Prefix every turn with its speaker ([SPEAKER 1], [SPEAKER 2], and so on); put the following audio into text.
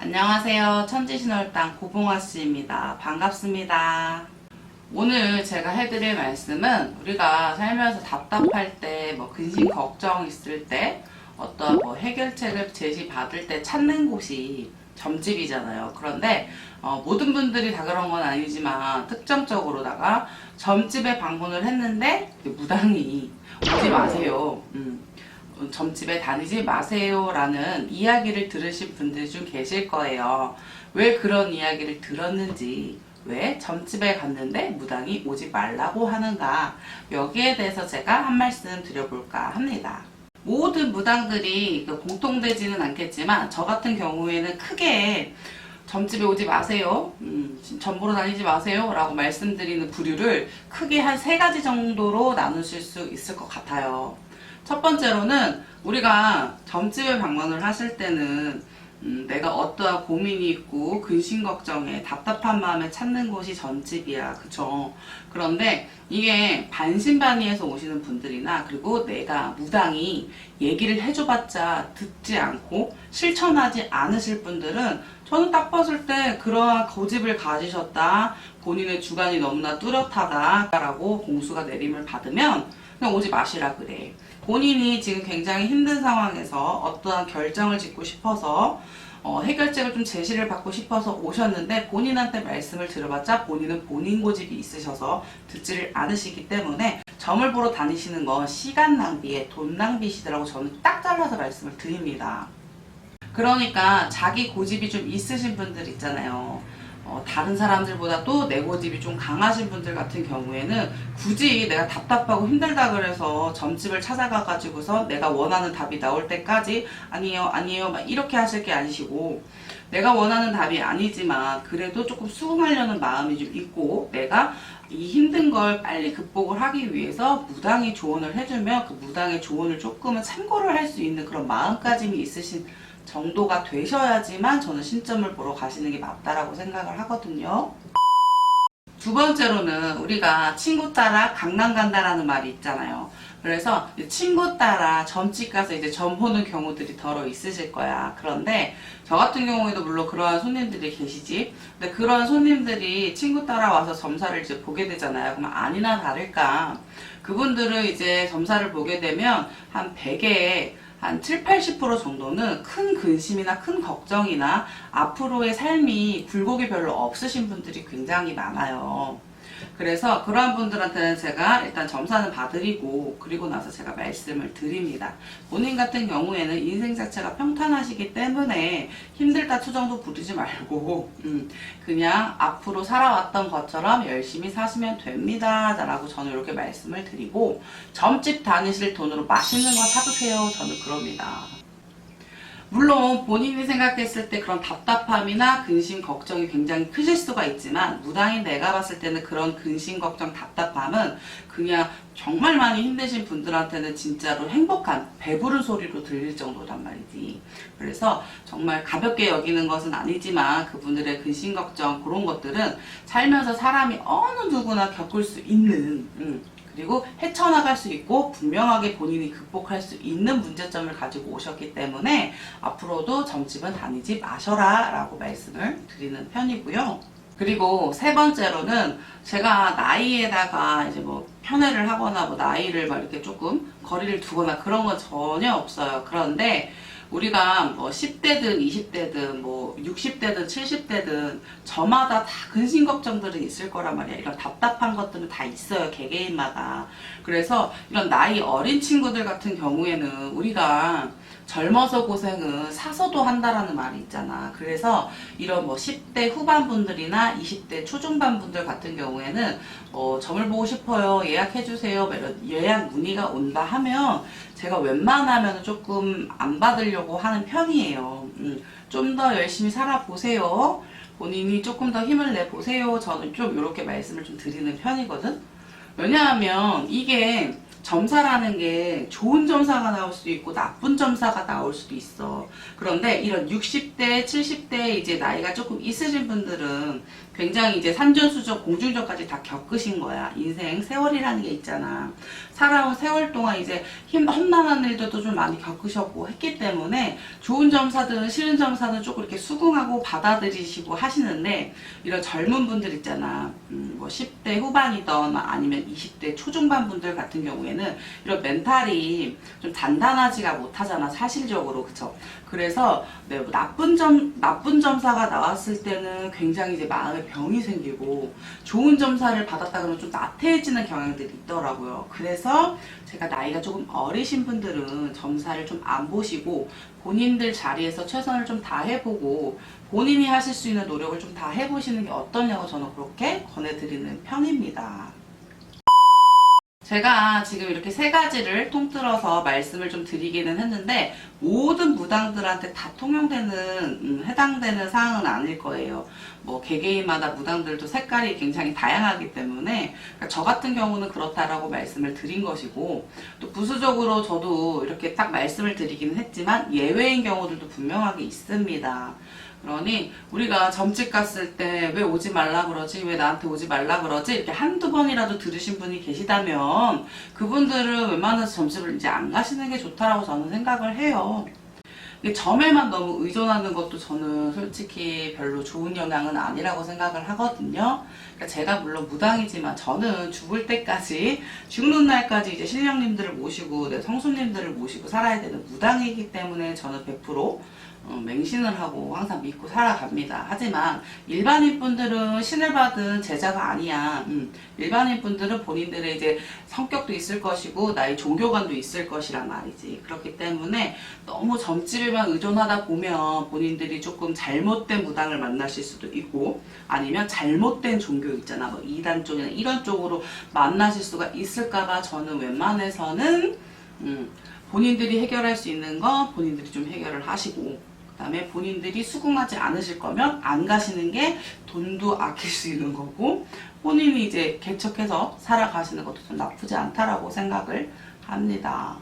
[SPEAKER 1] 안녕하세요. 천지신월당 고봉아씨입니다. 반갑습니다. 오늘 제가 해드릴 말씀은 우리가 살면서 답답할 때, 근심 걱정 있을 때, 어떤 해결책을 제시받을 때 찾는 곳이 점집이잖아요. 그런데 모든 분들이 다 그런 건 아니지만 특정적으로다가 점집에 방문을 했는데 무당이 오지 마세요. 점집에 다니지 마세요 라는 이야기를 들으신 분들 좀 계실 거예요. 왜 그런 이야기를 들었는지, 왜 점집에 갔는데 무당이 오지 말라고 하는가, 여기에 대해서 제가 한 말씀 드려볼까 합니다. 모든 무당들이 공통되지는 않겠지만 저 같은 경우에는 크게 점집에 오지 마세요, 점보러 다니지 마세요 라고 말씀드리는 부류를 크게 한 3가지 정도로 나누실 수 있을 것 같아요. 첫 번째로는 우리가 점집에 방문을 하실 때는 내가 어떠한 고민이 있고 근심 걱정에 답답한 마음에 찾는 곳이 점집이야, 그쵸? 그런데 이게 반신반의해서 오시는 분들이나, 그리고 내가 무당이 얘기를 해줘봤자 듣지 않고 실천하지 않으실 분들은 저는 딱 봤을 때 그러한 고집을 가지셨다, 본인의 주관이 너무나 뚜렷하다 라고 공수가 내림을 받으면 그냥 오지 마시라 그래. 본인이 지금 굉장히 힘든 상황에서 어떠한 결정을 짓고 싶어서 해결책을 좀 제시를 받고 싶어서 오셨는데 본인한테 말씀을 들어봤자 본인은 본인 고집이 있으셔서 듣지를 않으시기 때문에 점을 보러 다니시는 건 시간 낭비에 돈 낭비시더라고 저는 딱 잘라서 말씀을 드립니다. 그러니까 자기 고집이 좀 있으신 분들 있잖아요. 다른 사람들보다 또 내 고집이 좀 강하신 분들 같은 경우에는 굳이 내가 답답하고 힘들다 그래서 점집을 찾아가 가지고서 내가 원하는 답이 나올 때까지 아니에요 막 이렇게 하실 게 아니시고, 내가 원하는 답이 아니지만 그래도 조금 수긍하려는 마음이 좀 있고 내가 이 힘든 걸 빨리 극복을 하기 위해서 무당이 조언을 해주면 그 무당의 조언을 조금은 참고를 할 수 있는 그런 마음가짐이 있으신 정도가 되셔야지만 저는 신점을 보러 가시는 게 맞다라고 생각을 하거든요. 두 번째로는 우리가 친구 따라 강남 간다라는 말이 있잖아요. 그래서 친구 따라 점집 가서 이제 점 보는 경우들이 더러 있으실 거야. 그런데 저 같은 경우에도 물론 그러한 손님들이 계시지. 근데 그런 손님들이 친구 따라 와서 점사를 이제 보게 되잖아요. 그럼 아니나 다를까 그분들은 이제 점사를 보게 되면 한 100에 한 7, 80% 정도는 큰 근심이나 큰 걱정이나 앞으로의 삶이 굴곡이 별로 없으신 분들이 굉장히 많아요. 그래서 그러한 분들한테는 제가 일단 점사는 봐드리고 그리고 나서 제가 말씀을 드립니다. 본인 같은 경우에는 인생 자체가 평탄하시기 때문에 힘들다 투정도 부리지 말고 그냥 앞으로 살아왔던 것처럼 열심히 사시면 됩니다 라고 저는 이렇게 말씀을 드리고, 점집 다니실 돈으로 맛있는 거 사드세요, 저는 그럽니다. 물론 본인이 생각했을 때 그런 답답함이나 근심 걱정이 굉장히 크실 수가 있지만 무당인 내가 봤을 때는 그런 근심 걱정 답답함은 그냥 정말 많이 힘드신 분들한테는 진짜로 행복한 배부른 소리로 들릴 정도란 말이지. 그래서 정말 가볍게 여기는 것은 아니지만 그분들의 근심 걱정 그런 것들은 살면서 사람이 어느 누구나 겪을 수 있는 그리고 헤쳐나갈 수 있고 분명하게 본인이 극복할 수 있는 문제점을 가지고 오셨기 때문에 앞으로도 점집은 다니지 마셔라 라고 말씀을 드리는 편이고요. 그리고 3번째로는 제가 나이에다가 이제 편애를 하거나 나이를 이렇게 조금 거리를 두거나 그런 건 전혀 없어요. 그런데 우리가 10대든 20대든 60대든 70대든 저마다 다 근심 걱정들은 있을 거란 말이야. 이런 답답한 것들은 다 있어요, 개개인마다. 그래서 이런 나이 어린 친구들 같은 경우에는 우리가 젊어서 고생은 사서도 한다라는 말이 있잖아. 그래서 이런 10대 후반분들이나 20대 초중반 분들 같은 경우에는 점을 보고 싶어요, 예약해주세요, 예약 문의가 온다 하면 제가 웬만하면 조금 안 받으려고 하는 편이에요. 좀 더 열심히 살아보세요, 본인이 조금 더 힘을 내보세요, 저는 좀 이렇게 말씀을 좀 드리는 편이거든. 왜냐하면 이게 점사라는 게 좋은 점사가 나올 수도 있고 나쁜 점사가 나올 수도 있어. 그런데 이런 60대, 70대 이제 나이가 조금 있으신 분들은 굉장히 이제 산전수전, 공중전까지 다 겪으신 거야. 인생 세월이라는 게 있잖아. 살아온 세월 동안 이제 험난한 일들도 좀 많이 겪으셨고 했기 때문에 좋은 점사든 싫은 점사든 조금 이렇게 수긍하고 받아들이시고 하시는데, 이런 젊은 분들 있잖아. 뭐 10대 후반이던 아니면 20대 초중반 분들 같은 경우에는 이런 멘탈이 좀 단단하지가 못하잖아, 사실적으로. 그쵸? 그래서 네, 뭐 나쁜 점사가 나왔을 때는 굉장히 이제 마음에 병이 생기고, 좋은 점사를 받았다 그러면 좀 나태해지는 경향들이 있더라고요. 그래서 제가 나이가 조금 어리신 분들은 점사를 좀 안 보시고 본인들 자리에서 최선을 좀 다해보고 본인이 하실 수 있는 노력을 좀 다 해보시는 게 어떠냐고 저는 그렇게 권해드리는 편입니다. 제가 지금 이렇게 세 가지를 통틀어서 말씀을 좀 드리기는 했는데, 모든 무당들한테 다 통용되는 해당되는 사항은 아닐 거예요. 뭐 개개인마다 무당들도 색깔이 굉장히 다양하기 때문에, 그러니까 저 같은 경우는 그렇다라고 말씀을 드린 것이고, 또 부수적으로 저도 이렇게 딱 말씀을 드리기는 했지만 예외인 경우들도 분명하게 있습니다. 그러니 우리가 점집 갔을 때 왜 오지 말라 그러지? 왜 나한테 오지 말라 그러지? 이렇게 한두 번이라도 들으신 분이 계시다면 그분들은 웬만해서 점집을 이제 안 가시는 게 좋다라고 저는 생각을 해요. 이게 점에만 너무 의존하는 것도 저는 솔직히 별로 좋은 영향은 아니라고 생각을 하거든요. 그러니까 제가 물론 무당이지만 저는 죽을 때까지, 죽는 날까지 이제 신령님들을 모시고 내 성수님들을 모시고 살아야 되는 무당이기 때문에 저는 100% 맹신을 하고 항상 믿고 살아갑니다. 하지만 일반인 분들은 신을 받은 제자가 아니야. 일반인 분들은 본인들의 이제 성격도 있을 것이고 나의 종교관도 있을 것이란 말이지. 그렇기 때문에 너무 점집에만 의존하다 보면 본인들이 조금 잘못된 무당을 만나실 수도 있고, 아니면 잘못된 종교 있잖아, 뭐 이단 쪽이나 이런 쪽으로 만나실 수가 있을까봐 저는 웬만해서는 본인들이 해결할 수 있는 거 본인들이 좀 해결을 하시고, 그 다음에 본인들이 수긍하지 않으실 거면 안 가시는 게 돈도 아낄 수 있는 거고, 본인이 이제 개척해서 살아가시는 것도 좀 나쁘지 않다라고 생각을 합니다.